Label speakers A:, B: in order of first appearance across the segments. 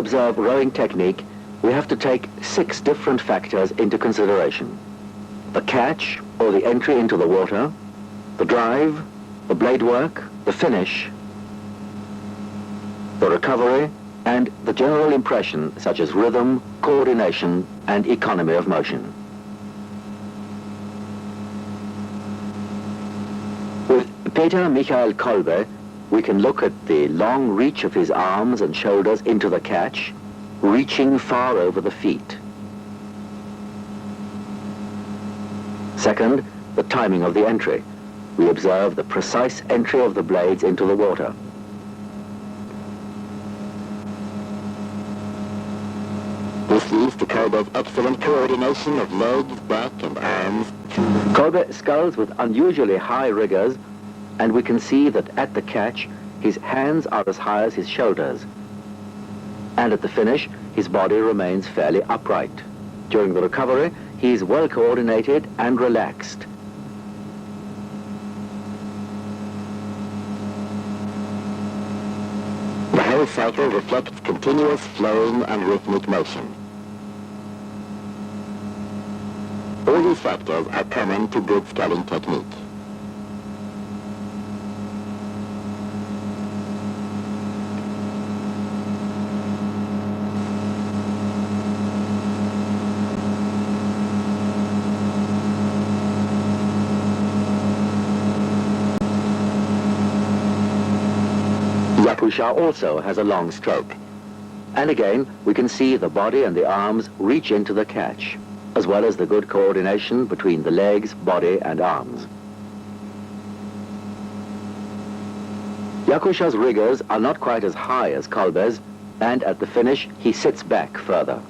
A: observe rowing technique, we have to take 6 different factors into consideration. The catch, or the entry into the water, the drive, the blade work, the finish, the recovery, and the general impression such as rhythm, coordination, and economy of motion. With Peter Michael Kolbe, we can look at the long reach of his arms and shoulders into the catch, reaching far over the feet. Second, the timing of the entry. We observe the precise entry of the blades into the water.
B: This leads to Kolbe's excellent coordination of legs, back, and arms.
A: Kolbe sculls with unusually high rigors, and we can see that at the catch, his hands are as high as his shoulders. And at the finish, his body remains fairly upright. During the recovery, he is well coordinated and relaxed.
B: The whole cycle reflects continuous flowing and rhythmic motion. All these factors are common to good sculling technique.
A: Yakusha also has a long stroke. And again, we can see the body and the arms reach into the catch, as well as the good coordination between the legs, body, and arms. Yakusha's rigors are not quite as high as Kolbe's, and at the finish, he sits back further.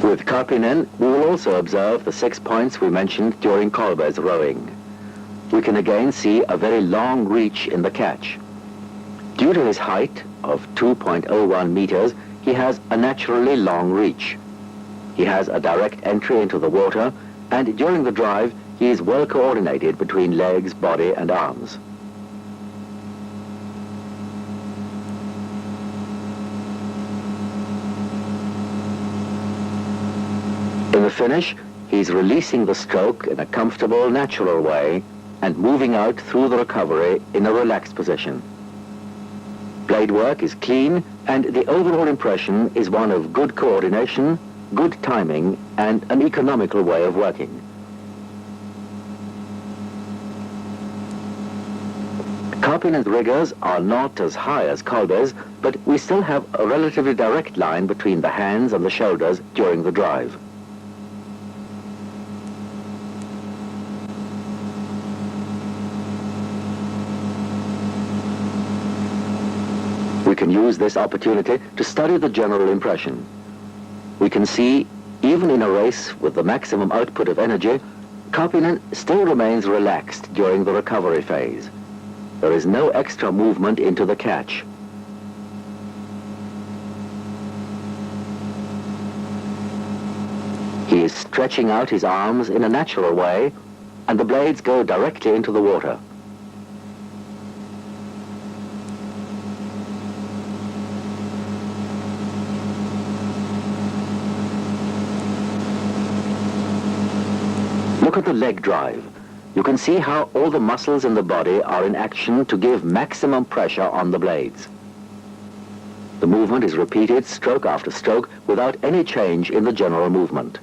A: With Karppinen, we will also observe the 6 points we mentioned during Kolbe's rowing. We can again see a very long reach in the catch. Due to his height of 2.01 meters, he has a naturally long reach. He has a direct entry into the water, and during the drive, he is well coordinated between legs, body, and arms. In the finish, he's releasing the stroke in a comfortable, natural way and moving out through the recovery in a relaxed position. Blade work is clean, and the overall impression is one of good coordination, good timing, and an economical way of working. Karppinen's rigors are not as high as Kolbe's, but we still have a relatively direct line between the hands and the shoulders during the drive. We can use this opportunity to study the general impression. We can see, even in a race with the maximum output of energy, Karppinen still remains relaxed during the recovery phase. There is no extra movement into the catch. He is stretching out his arms in a natural way, and the blades go directly into the water. Look at the leg drive. You can see how all the muscles in the body are in action to give maximum pressure on the blades. The movement is repeated stroke after stroke without any change in the general movement.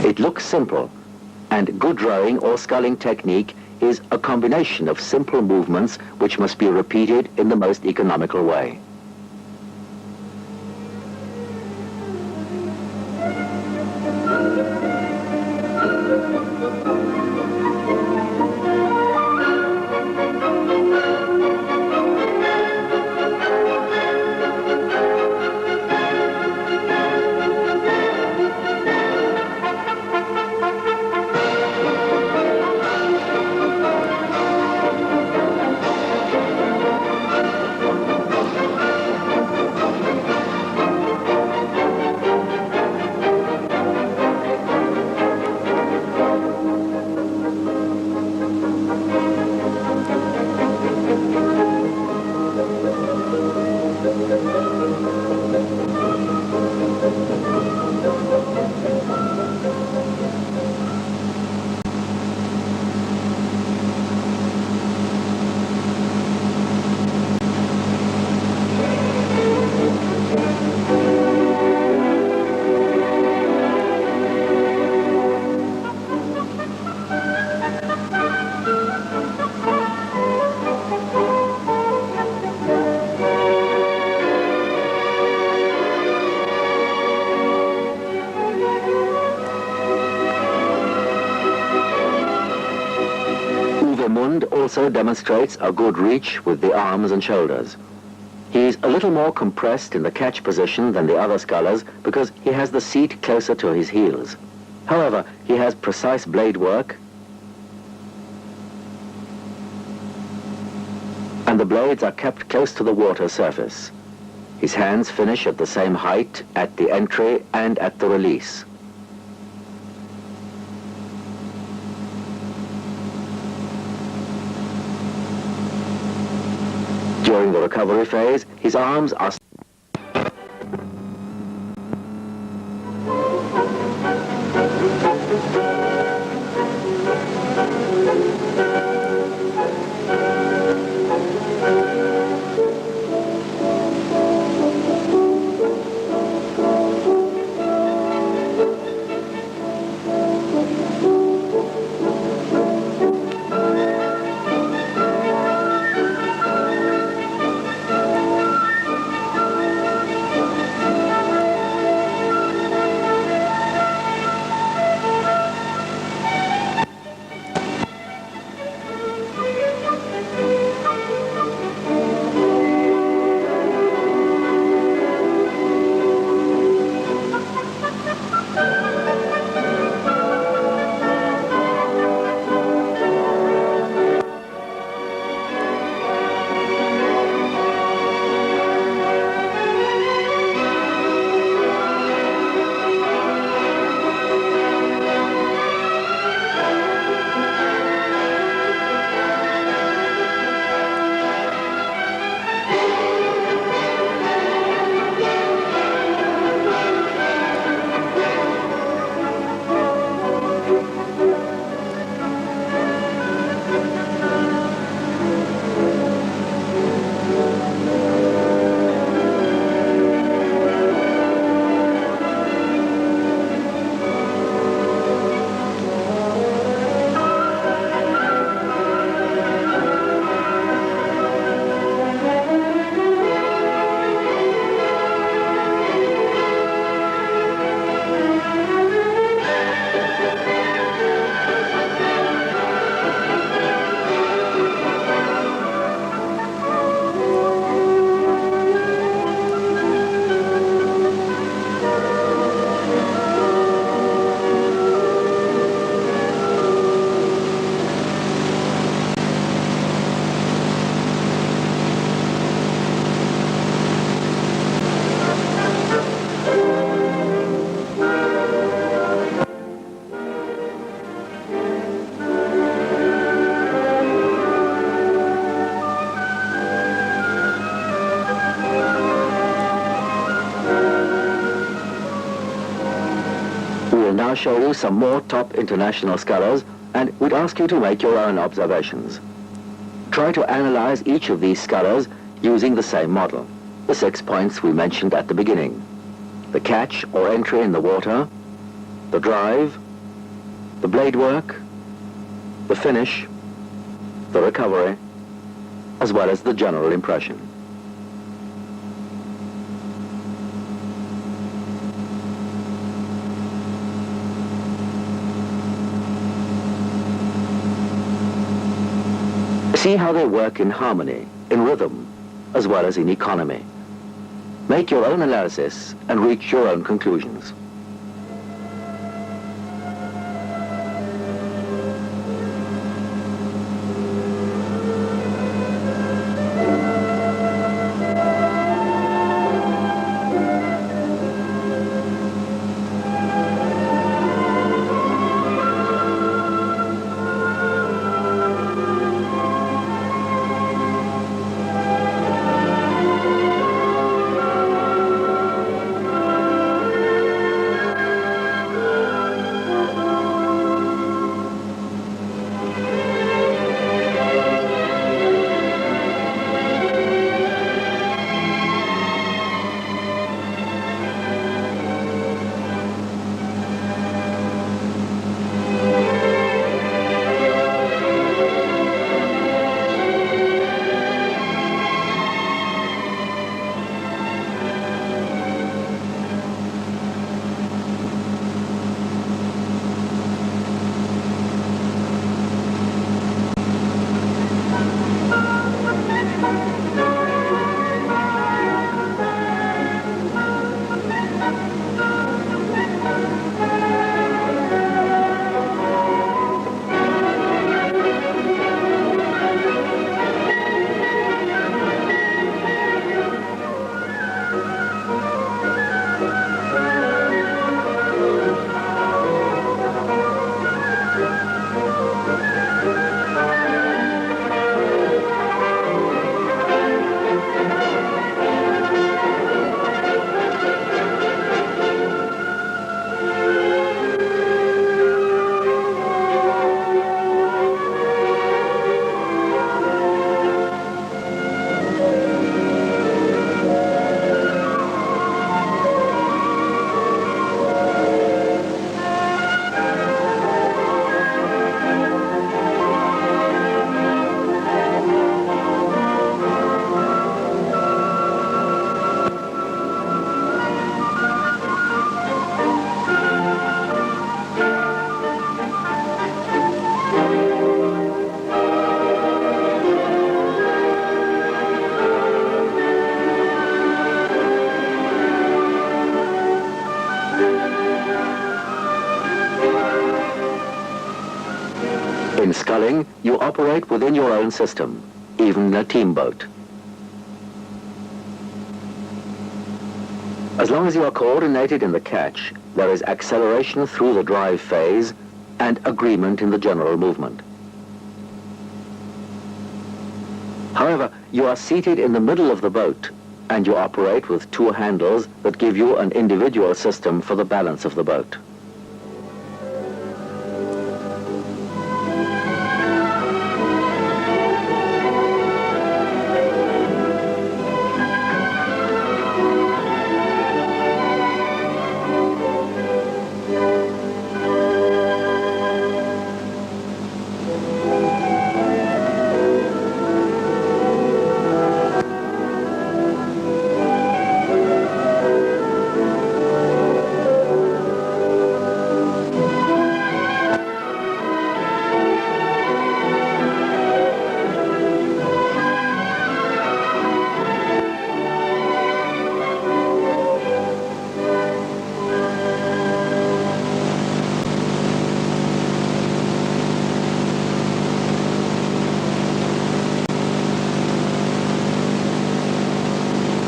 A: It looks simple, and good rowing or sculling technique is a combination of simple movements which must be repeated in the most economical way. Mund also demonstrates a good reach with the arms and shoulders. He's a little more compressed in the catch position than the other scullers because he has the seat closer to his heels. However, he has precise blade work, and the blades are kept close to the water surface. His hands finish at the same height at the entry and at the release. During the recovery phase, his arms are We will now show you some more top international scullers, and we'd ask you to make your own observations. Try to analyze each of these scullers using the same model, the 6 points we mentioned at the beginning: the catch or entry in the water, the drive, the blade work, the finish, the recovery, as well as the general impression. See how they work in harmony, in rhythm, as well as in economy. Make your own analysis and reach your own conclusions. In sculling, you operate within your own system, even in a team boat. As long as you are coordinated in the catch, there is acceleration through the drive phase and agreement in the general movement. However, you are seated in the middle of the boat, and you operate with two handles that give you an individual system for the balance of the boat.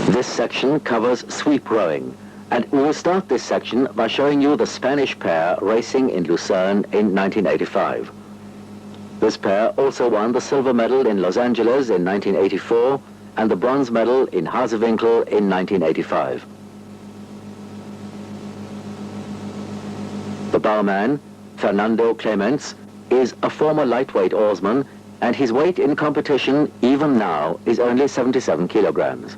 A: This section covers sweep rowing, and we will start this section by showing you the Spanish pair racing in Lucerne in 1985. This pair also won the silver medal in Los Angeles in 1984 and the bronze medal in Hazewinkel in 1985. The bowman, Fernando Clements, is a former lightweight oarsman, and his weight in competition, even now, is only 77 kilograms.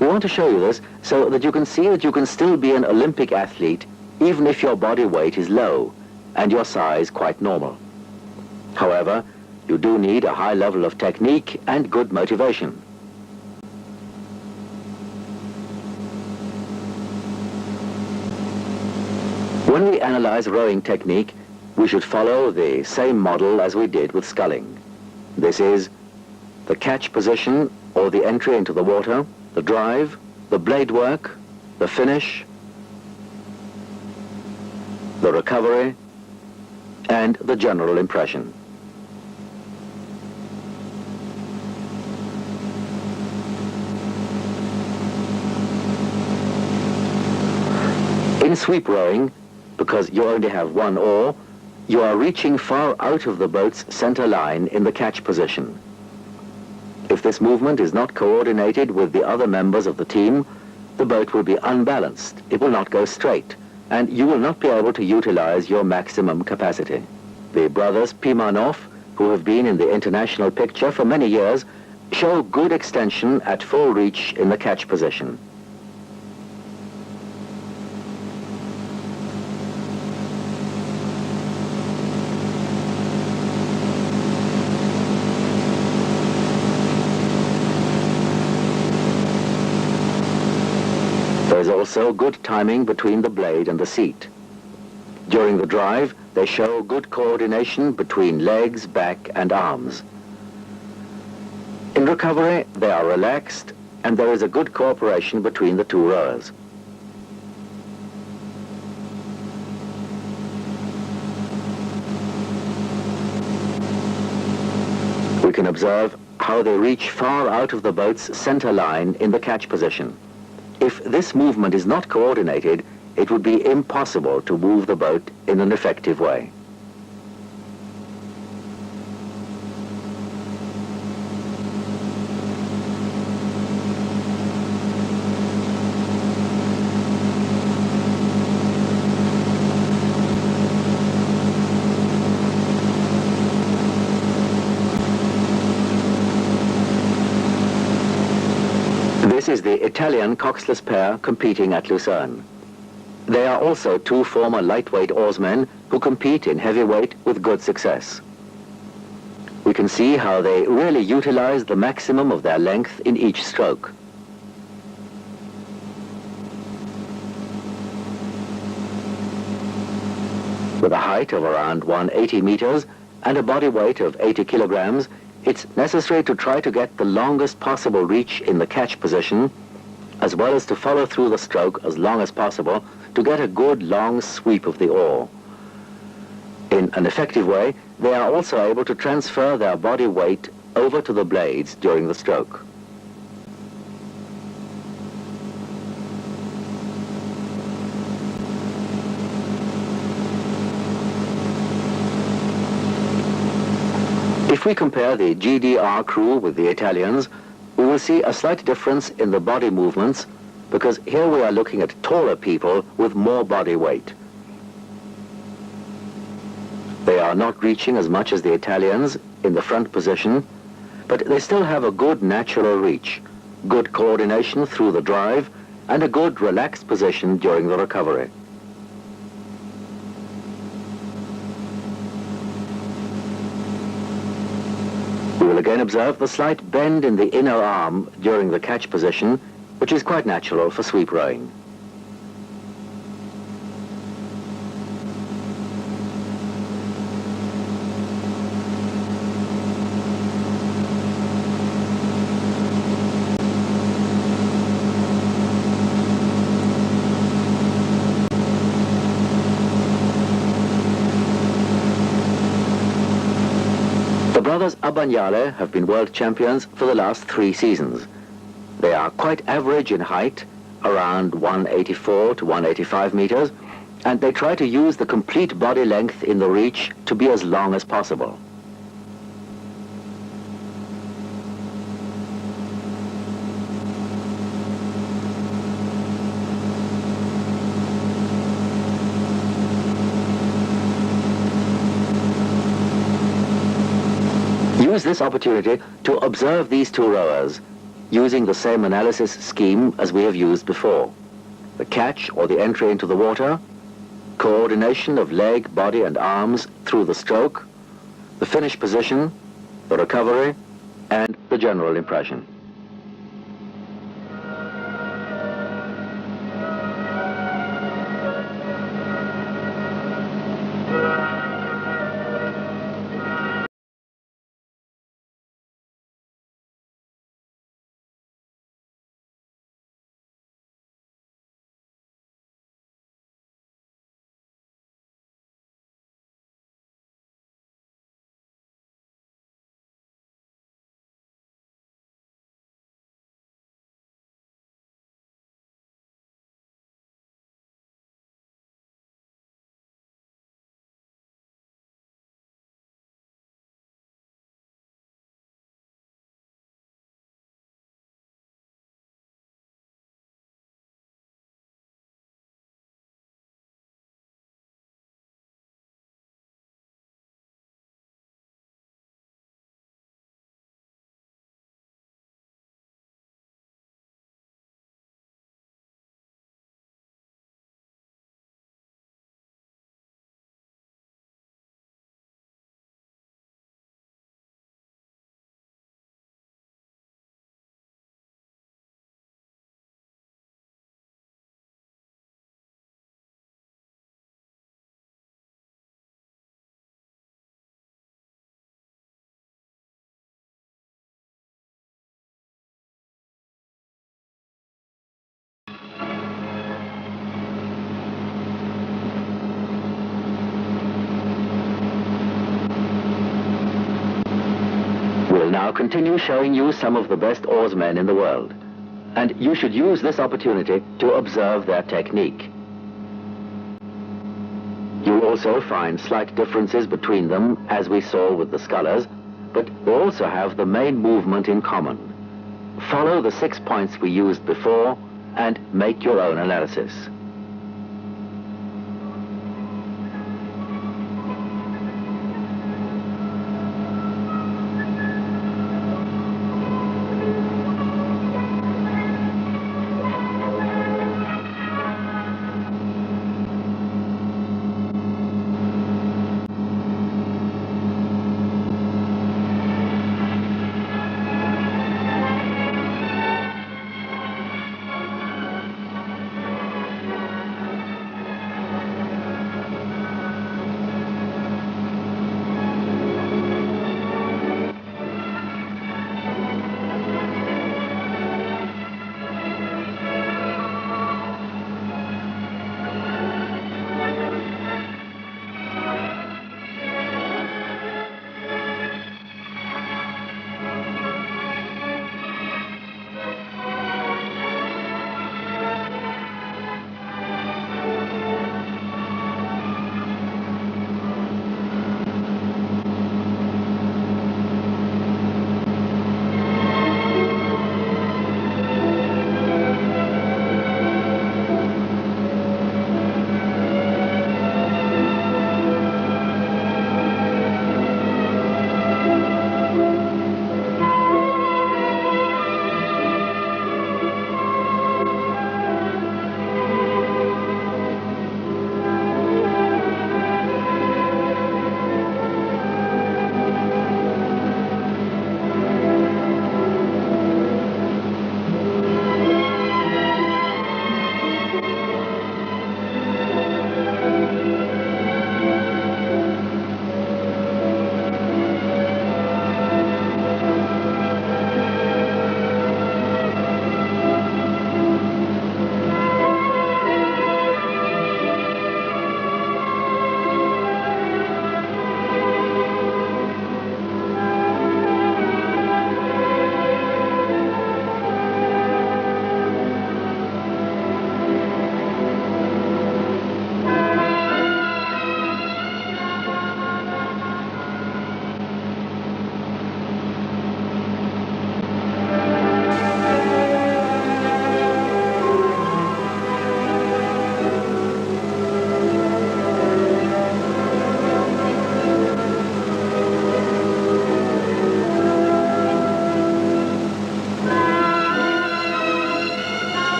A: We want to show you this so that you can see that you can still be an Olympic athlete even if your body weight is low and your size quite normal. However, you do need a high level of technique and good motivation. When we analyze rowing technique, we should follow the same model as we did with sculling. This is the catch position or the entry into the water, the drive, the blade work, the finish, the recovery, and the general impression. In sweep rowing, because you only have one oar, you are reaching far out of the boat's center line in the catch position. If this movement is not coordinated with the other members of the team, the boat will be unbalanced, it will not go straight, and you will not be able to utilize your maximum capacity. The brothers Pimenov, who have been in the international picture for many years, show good extension at full reach in the catch position. There is also good timing between the blade and the seat. During the drive, they show good coordination between legs, back, and arms. In recovery, they are relaxed, and there is a good cooperation between the two rowers. We can observe how they reach far out of the boat's center line in the catch position. If this movement is not coordinated, it would be impossible to move the boat in an effective way. This is the Italian coxless pair competing at Lucerne. They are also two former lightweight oarsmen who compete in heavyweight with good success. We can see how they really utilize the maximum of their length in each stroke. With a height of around 180 meters and a body weight of 80 kilograms, it's necessary to try to get the longest possible reach in the catch position, as well as to follow through the stroke as long as possible to get a good long sweep of the oar. In an effective way, they are also able to transfer their body weight over to the blades during the stroke. If we compare the GDR crew with the Italians, we will see a slight difference in the body movements, because here we are looking at taller people with more body weight. They are not reaching as much as the Italians in the front position, but they still have a good natural reach, good coordination through the drive, and a good relaxed position during the recovery. We will again observe the slight bend in the inner arm during the catch position, which is quite natural for sweep rowing. The brothers Abbagnale have been world champions for the last 3 seasons. They are quite average in height, around 184 to 185 meters, and they try to use the complete body length in the reach to be as long as possible. use this opportunity to observe these two rowers using the same analysis scheme as we have used before. The catch or the entry into the water, coordination of leg, body and arms through the stroke, the finish position, the recovery, and the general impression. We'll now continue showing you some of the best oarsmen in the world, and you should use this opportunity to observe their technique. You'll also find slight differences between them, as we saw with the scullers, but they also have the main movement in common. Follow the 6 points we used before and make your own analysis.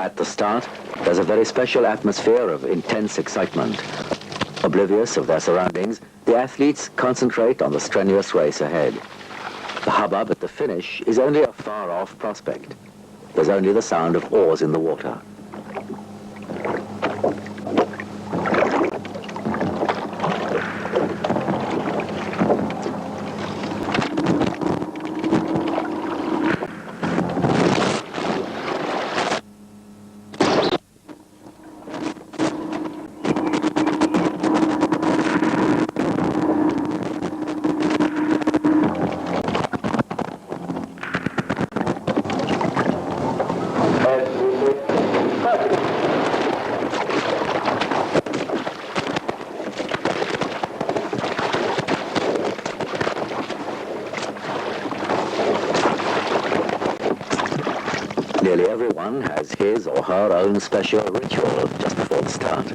A: At the start, there's a very special atmosphere of intense excitement. Oblivious of their surroundings, the athletes concentrate on the strenuous race ahead. The hubbub at the finish is only a far-off prospect. There's only the sound of oars in the water. Nearly everyone has his or her own special ritual just before the start.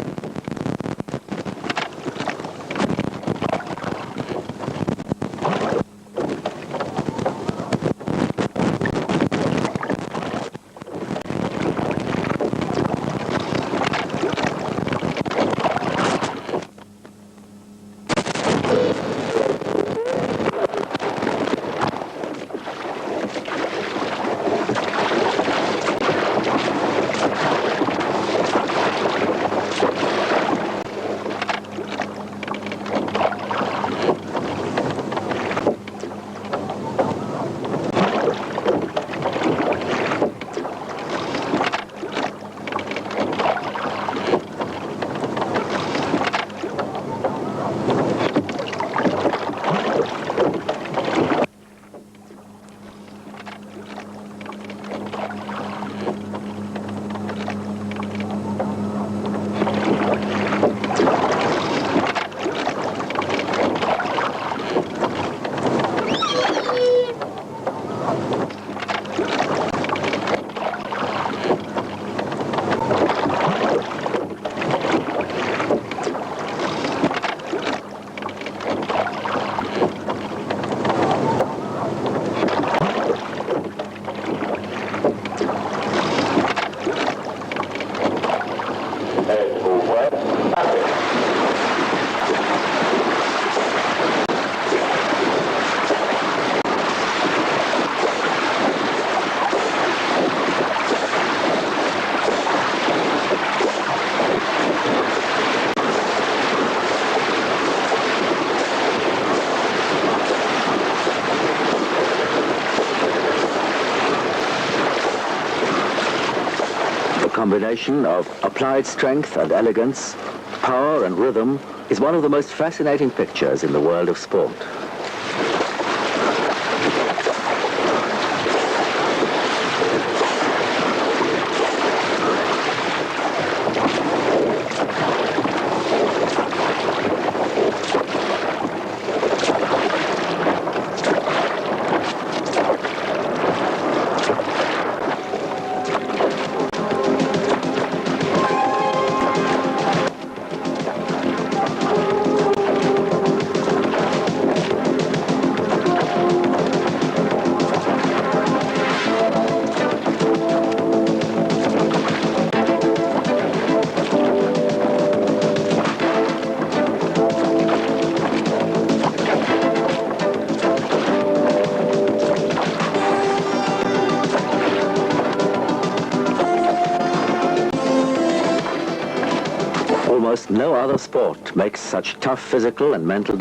A: Combination of applied strength and elegance, power and rhythm is one of the most fascinating pictures in the world of sport. Almost no other sport makes such tough physical and mental